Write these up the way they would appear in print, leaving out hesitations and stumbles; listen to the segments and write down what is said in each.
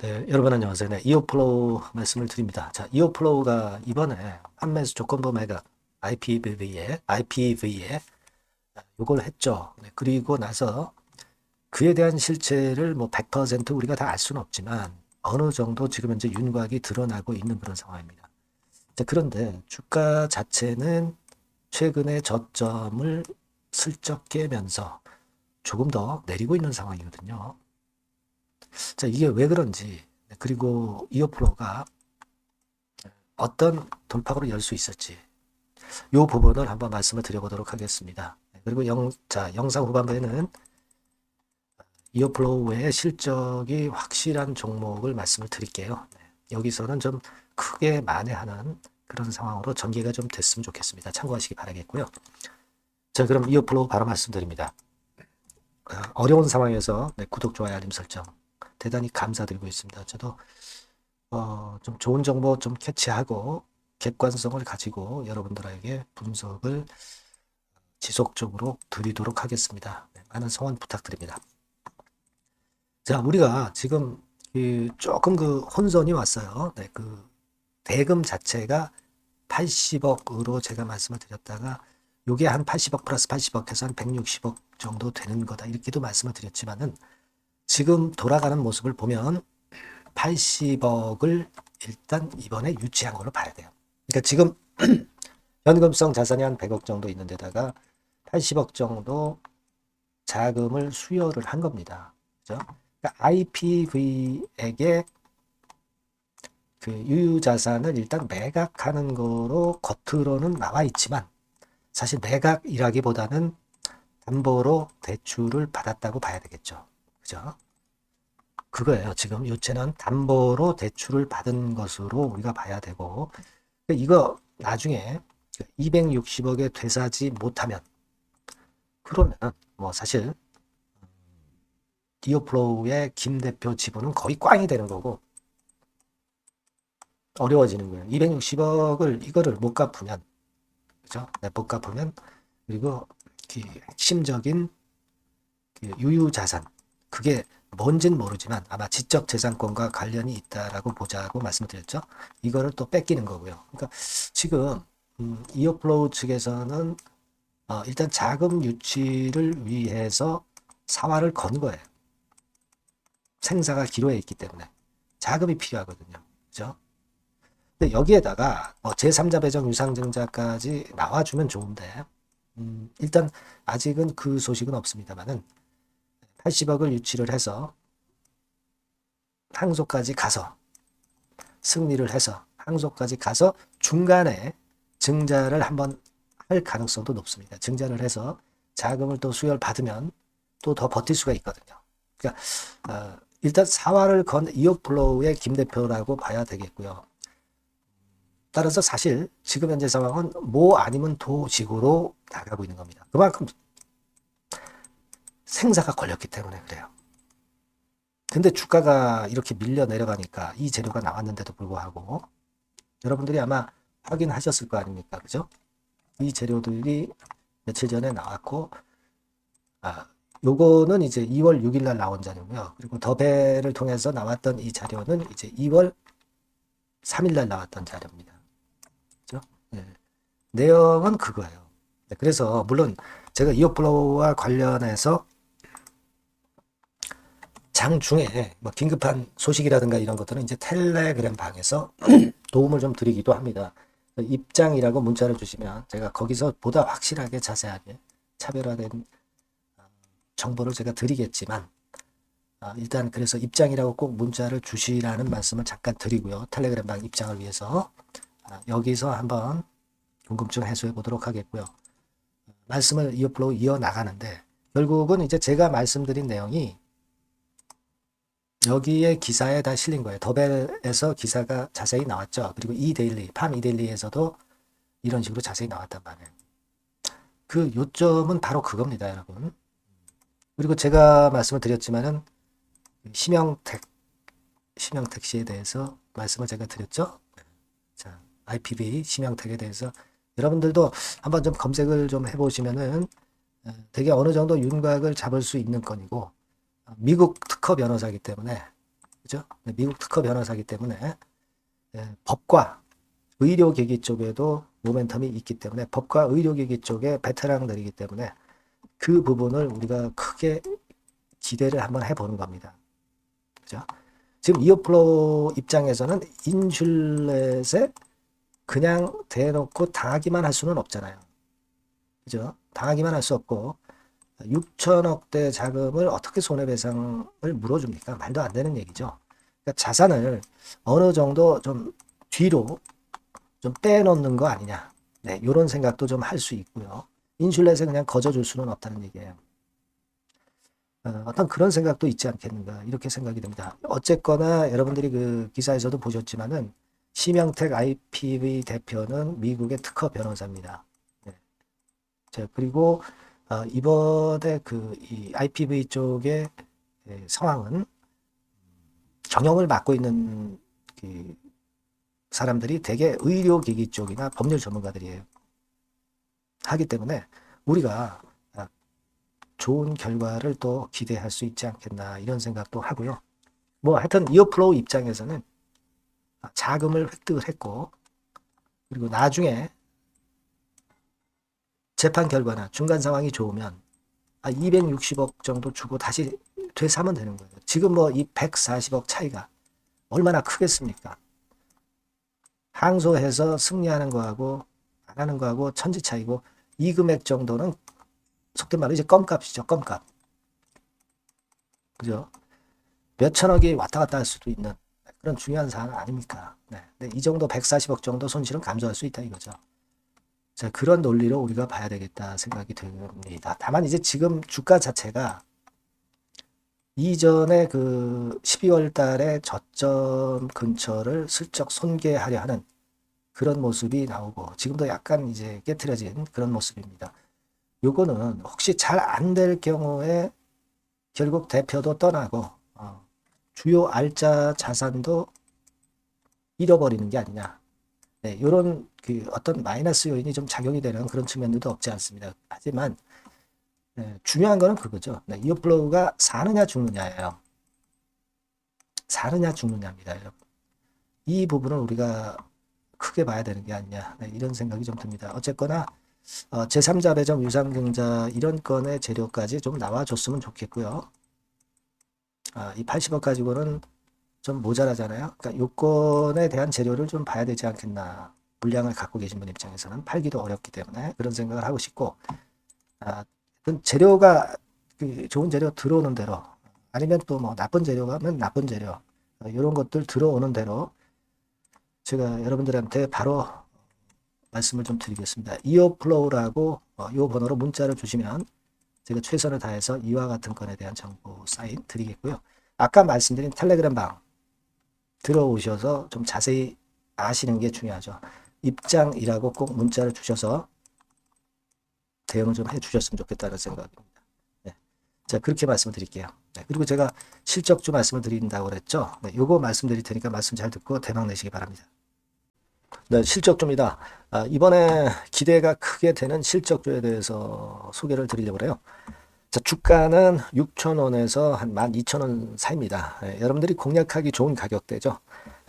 네, 여러분 안녕하세요. 네, 이어플로우 말씀을 드립니다. 자, 이어플로우가 이번에 판매수 조건부 매각 IPV에 요걸 했죠. 네, 그리고 나서 그에 대한 실체를 뭐 100% 우리가 다 알 수는 없지만 어느 정도 지금 현재 윤곽이 드러나고 있는 그런 상황입니다. 자, 그런데 주가 자체는 최근에 저점을 슬쩍 깨면서 조금 더 내리고 있는 상황이거든요. 자, 이게 왜 그런지, 그리고 이어플로우가 어떤 돌파구를 열 수 있을지 이 부분을 한번 말씀을 드려보도록 하겠습니다. 그리고 영상 후반부에는 이어플로우의 실적이 확실한 종목을 말씀을 드릴게요. 여기서는 좀 크게 만회하는 그런 상황으로 전개가 좀 됐으면 좋겠습니다. 참고하시기 바라겠고요. 자, 그럼 이어플로우 바로 말씀드립니다. 어려운 상황에서 구독, 좋아요, 알림 설정 대단히 감사드리고 있습니다. 저도 좀 좋은 정보 좀 캐치하고 객관성을 가지고 여러분들에게 분석을 지속적으로 드리도록 하겠습니다. 네, 많은 성원 부탁드립니다. 자, 우리가 지금 조금 혼선이 왔어요. 네, 대금 자체가 80억으로 제가 말씀을 드렸다가 요게 한 80억 플러스 80억 해서 한 160억 정도 되는 거다 이렇게도 말씀을 드렸지만은 지금 돌아가는 모습을 보면 80억을 일단 이번에 유치한 걸로 봐야 돼요. 그러니까 지금 현금성 자산이 한 100억 정도 있는 데다가 80억 정도 자금을 수여를 한 겁니다. 그죠? 그러니까 IPV에게 유유자산을 일단 매각하는 거로 겉으로는 나와 있지만 사실 매각이라기보다는 담보로 대출을 받았다고 봐야 되겠죠. 그죠? 그거예요. 지금 요체는 담보로 대출을 받은 것으로 우리가 봐야 되고 이거 나중에 260억에 되사지 못하면 그러면 뭐 사실 디오플로우의 김 대표 지분은 거의 꽝이 되는 거고 어려워지는 거예요. 260억을 이거를 못 갚으면 그죠? 네, 못 갚으면 그리고 핵심적인 유유자산 그게 뭔진 모르지만 아마 지적재산권과 관련이 있다라고 보자고 말씀드렸죠. 이거를 또 뺏기는 거고요. 그러니까 지금 이어플로우 측에서는 일단 자금 유치를 위해서 사활을 건 거예요. 생사가 기로에 있기 때문에 자금이 필요하거든요. 그죠? 근데 여기에다가 제3자 배정 유상증자까지 나와주면 좋은데 일단 아직은 그 소식은 없습니다만은 80억을 유치를 해서 항소까지 가서 승리를 해서 항소까지 가서 중간에 증자를 한번 할 가능성도 높습니다. 증자를 해서 자금을 또 수혈 받으면 또 더 버틸 수가 있거든요. 그러니까 일단 사활을 건 이어플로우의 김 대표라고 봐야 되겠고요. 따라서 사실 지금 현재 상황은 모 아니면 도식으로 나가고 있는 겁니다. 그만큼 생사가 걸렸기 때문에 그래요. 근데 주가가 이렇게 밀려 내려가니까 이 재료가 나왔는데도 불구하고 여러분들이 아마 확인하셨을 거 아닙니까? 그죠? 이 재료들이 며칠 전에 나왔고 요거는 이제 2월 6일 날 나온 자료고요. 그리고 더베를 통해서 나왔던 이 자료는 이제 2월 3일 날 나왔던 자료입니다. 그죠? 네. 내용은 그거예요. 네, 그래서 물론 제가 이어플로우와 관련해서 장중에 뭐 긴급한 소식이라든가 이런 것들은 이제 텔레그램 방에서 도움을 좀 드리기도 합니다. 입장이라고 문자를 주시면 제가 거기서 보다 확실하게 자세하게 차별화된 정보를 제가 드리겠지만 일단 그래서 입장이라고 꼭 문자를 주시라는 말씀을 잠깐 드리고요. 텔레그램 방 입장을 위해서 여기서 한번 궁금증 해소해 보도록 하겠고요. 말씀을 이어플로우 이어나가는데 결국은 이제 제가 말씀드린 내용이 여기에 기사에 다 실린 거예요. 더벨에서 기사가 자세히 나왔죠. 그리고 이데일리, 팜 이데일리에서도 이런 식으로 자세히 나왔단 말이에요. 그 요점은 바로 그겁니다, 여러분. 그리고 제가 말씀을 드렸지만은 심영택 씨에 대해서 말씀을 제가 드렸죠. 자, IPV 심영택에 대해서 여러분들도 한번 좀 검색을 좀 해보시면은 되게 어느 정도 윤곽을 잡을 수 있는 건이고 미국 특허 변호사이기 때문에 그죠? 네, 미국 특허 변호사이기 때문에 법과 의료기기 쪽에도 모멘텀이 있기 때문에 법과 의료기기 쪽에 베테랑들이기 때문에 그 부분을 우리가 크게 기대를 한번 해보는 겁니다. 그죠? 지금 이어플로우 입장에서는 인슐렛에 그냥 대놓고 당하기만 할 수는 없잖아요. 그죠? 당하기만 할 수 없고 6천억대 자금을 어떻게 손해배상을 물어줍니까? 말도 안 되는 얘기죠. 그러니까 자산을 어느 정도 좀 뒤로 좀 빼놓는 거 아니냐. 네, 이런 생각도 좀 할 수 있고요. 인슐렛에 그냥 거저줄 수는 없다는 얘기예요. 어떤 그런 생각도 있지 않겠는가 이렇게 생각이 됩니다. 어쨌거나 여러분들이 그 기사에서도 보셨지만은 심영택 IPV 대표는 미국의 특허 변호사입니다. 네. 자, 그리고 이번에 그 이 IPV 쪽의 상황은 경영을 맡고 있는 그 사람들이 대개 의료기기 쪽이나 법률 전문가들이에요. 하기 때문에 우리가 좋은 결과를 또 기대할 수 있지 않겠나 이런 생각도 하고요. 뭐 하여튼 이어플로우 입장에서는 자금을 획득을 했고 그리고 나중에 재판 결과나 중간 상황이 좋으면 260억 정도 주고 다시 되사면 되는 거예요. 지금 뭐 이 140억 차이가 얼마나 크겠습니까? 항소해서 승리하는 거하고 안 하는 거하고 천지 차이고 이 금액 정도는 속된 말로 이제 껌값이죠. 껌값. 그죠? 몇 천억이 왔다 갔다 할 수도 있는 그런 중요한 사안 아닙니까? 네. 근데 이 정도 140억 정도 손실은 감소할 수 있다 이거죠. 자, 그런 논리로 우리가 봐야 되겠다 생각이 듭니다. 다만 이제 지금 주가 자체가 이전에 그 12월 달에 저점 근처를 슬쩍 손괴하려 하는 그런 모습이 나오고 지금도 약간 이제 깨트려진 그런 모습입니다. 요거는 혹시 잘 안 될 경우에 결국 대표도 떠나고 주요 알짜 자산도 잃어버리는 게 아니냐. 네, 이런 그 어떤 마이너스 요인이 좀 작용이 되는 그런 측면들도 없지 않습니다. 하지만 중요한 거는 그거죠. 네, 이어플로우가 사느냐 죽느냐예요. 사느냐 죽느냐입니다, 여러분. 이 부분을 우리가 크게 봐야 되는 게 아니냐. 네, 이런 생각이 좀 듭니다. 어쨌거나 제3자 배정 유상증자 이런 건의 재료까지 좀 나와줬으면 좋겠고요. 이 80억 가지고는 좀 모자라잖아요. 그러니까 요건에 대한 재료를 좀 봐야 되지 않겠나. 물량을 갖고 계신 분 입장에서는 팔기도 어렵기 때문에 그런 생각을 하고 싶고 재료가 그 좋은 재료 들어오는 대로 아니면 또 뭐 나쁜 재료가면 나쁜 재료 이런 것들 들어오는 대로 제가 여러분들한테 바로 말씀을 좀 드리겠습니다. 이어플로우라고 이 번호로 문자를 주시면 제가 최선을 다해서 이와 같은 건에 대한 정보 사인 드리겠고요. 아까 말씀드린 텔레그램 방 들어오셔서 좀 자세히 아시는 게 중요하죠. 입장이라고 꼭 문자를 주셔서 대응을 좀 해주셨으면 좋겠다는 생각입니다. 네. 자, 그렇게 말씀을 드릴게요. 네. 그리고 제가 실적주 말씀을 드린다고 그랬죠. 네, 요거 말씀드릴 테니까 말씀 잘 듣고 대박 내시기 바랍니다. 네, 실적주입니다. 이번에 기대가 크게 되는 실적주에 대해서 소개를 드리려고 해요. 자, 주가는 6,000원에서 한 12,000원 사이입니다. 여러분들이 공략하기 좋은 가격대죠.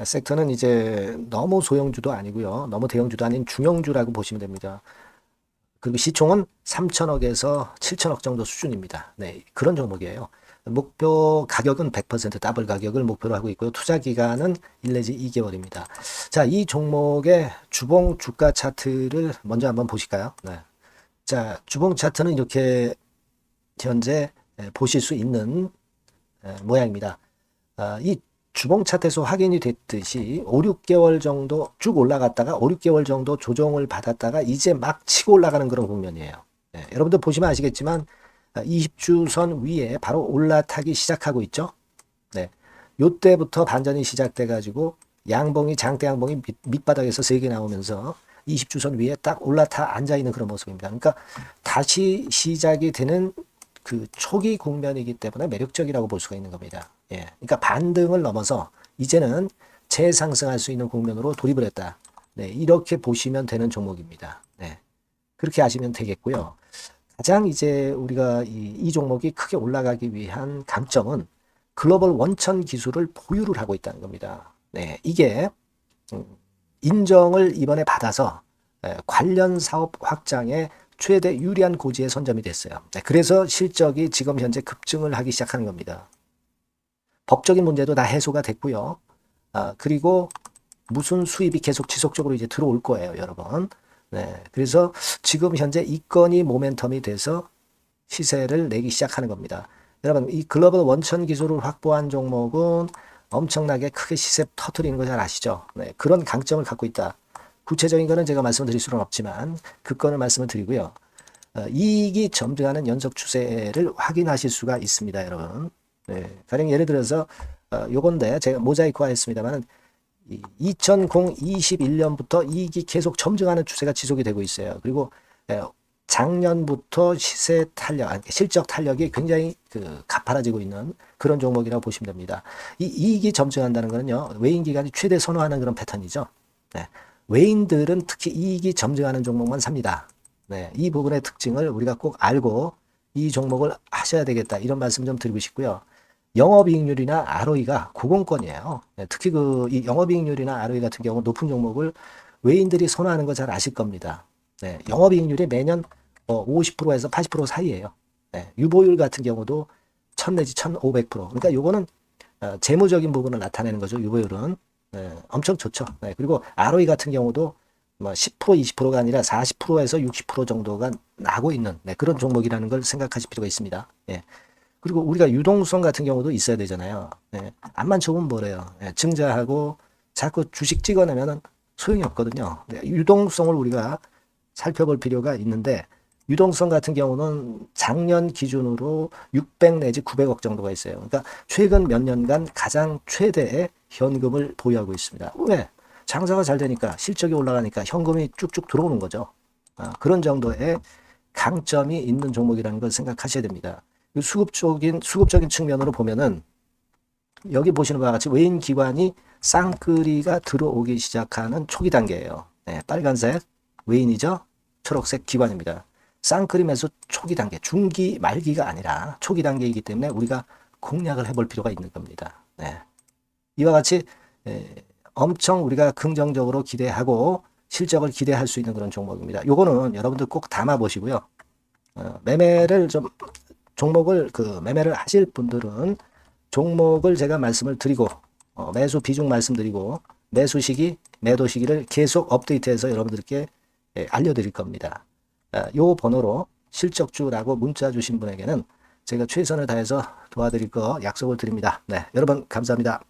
섹터는 이제 너무 소형주도 아니고요. 너무 대형주도 아닌 중형주라고 보시면 됩니다. 그리고 시총은 3천억에서 7천억 정도 수준입니다. 네, 그런 종목이에요. 목표 가격은 100% 더블 가격을 목표로 하고 있고요. 투자 기간은 1 내지 2개월입니다. 자, 이 종목의 주봉 주가 차트를 먼저 한번 보실까요? 네. 자, 주봉 차트는 이렇게 현재 보실 수 있는 모양입니다. 이 주봉 차트에서 확인이 됐듯이 5, 6개월 정도 쭉 올라갔다가 5, 6개월 정도 조정을 받았다가 이제 막 치고 올라가는 그런 국면이에요. 네, 여러분들 보시면 아시겠지만 20주선 위에 바로 올라타기 시작하고 있죠. 네, 요때부터 반전이 시작돼 가지고 양봉이 장대 양봉이 밑바닥에서 세게 나오면서 20주선 위에 딱 올라타 앉아 있는 그런 모습입니다. 그러니까 다시 시작이 되는 그 초기 국면이기 때문에 매력적이라고 볼 수가 있는 겁니다. 예, 그러니까 반등을 넘어서 이제는 재상승할 수 있는 국면으로 돌입을 했다. 네, 이렇게 보시면 되는 종목입니다. 네, 그렇게 아시면 되겠고요. 가장 이제 우리가 이 종목이 크게 올라가기 위한 강점은 글로벌 원천 기술을 보유를 하고 있다는 겁니다. 네, 이게 인정을 이번에 받아서 관련 사업 확장에 최대 유리한 고지에 선점이 됐어요. 네, 그래서 실적이 지금 현재 급증을 하기 시작하는 겁니다. 법적인 문제도 다 해소가 됐고요. 그리고 무슨 수입이 계속 지속적으로 이제 들어올 거예요, 여러분. 네, 그래서 지금 현재 이 건이 모멘텀이 돼서 시세를 내기 시작하는 겁니다. 여러분, 이 글로벌 원천 기술을 확보한 종목은 엄청나게 크게 시세 터트리는 거 잘 아시죠? 네, 그런 강점을 갖고 있다. 구체적인 거는 제가 말씀드릴 수는 없지만 그 건을 말씀을 드리고요. 이익이 점증하는 연속 추세를 확인하실 수가 있습니다, 여러분. 네, 가령 예를 들어서 요건데 제가 모자이크화 했습니다만 2021년부터 이익이 계속 점증하는 추세가 지속이 되고 있어요. 그리고 작년부터 시세 탄력, 실적 탄력이 굉장히 가파라지고 있는 그런 종목이라고 보시면 됩니다. 이 이익이 점증한다는 것은요, 외인 기관이 최대 선호하는 그런 패턴이죠. 네, 외인들은 특히 이익이 점증하는 종목만 삽니다. 네, 이 부분의 특징을 우리가 꼭 알고 이 종목을 하셔야 되겠다, 이런 말씀 좀 드리고 싶고요. 영업이익률이나 ROE가 고공권이에요. 네, 특히 이 영업이익률이나 ROE 같은 경우 높은 종목을 외인들이 선호하는 거 잘 아실 겁니다. 네, 영업이익률이 매년 50%에서 80% 사이에요. 네, 유보율 같은 경우도 1000 내지 1500%. 그러니까 요거는 재무적인 부분을 나타내는 거죠. 유보율은. 네, 엄청 좋죠. 네, 그리고 ROE 같은 경우도 뭐 10%, 20%가 아니라 40%에서 60% 정도가 나고 있는 그런 종목이라는 걸 생각하실 필요가 있습니다. 예. 그리고 우리가 유동성 같은 경우도 있어야 되잖아요. 예. 암만 좋으면 뭐래요. 예. 증자하고 자꾸 주식 찍어내면 소용이 없거든요. 네. 유동성을 우리가 살펴볼 필요가 있는데, 유동성 같은 경우는 작년 기준으로 600 내지 900억 정도가 있어요. 그러니까 최근 몇 년간 가장 최대의 현금을 보유하고 있습니다. 왜? 장사가 잘 되니까, 실적이 올라가니까 현금이 쭉쭉 들어오는 거죠. 그런 정도의 강점이 있는 종목이라는 걸 생각하셔야 됩니다. 수급적인 측면으로 보면은 여기 보시는 바와 같이 외인 기관이 쌍끌이가 들어오기 시작하는 초기 단계예요. 네, 빨간색 외인이죠. 초록색 기관입니다. 쌍끌이 매수 초기 단계, 중기 말기가 아니라 초기 단계이기 때문에 우리가 공략을 해볼 필요가 있는 겁니다. 네. 이와 같이 엄청 우리가 긍정적으로 기대하고 실적을 기대할 수 있는 그런 종목입니다. 요거는 여러분들 꼭 담아 보시고요. 매매를 좀 종목을 매매를 하실 분들은 종목을 제가 말씀을 드리고 매수 비중 말씀드리고 매수 시기, 매도 시기를 계속 업데이트해서 여러분들께 알려드릴 겁니다. 요 번호로 실적주라고 문자 주신 분에게는 제가 최선을 다해서 도와드릴 거 약속을 드립니다. 네, 여러분 감사합니다.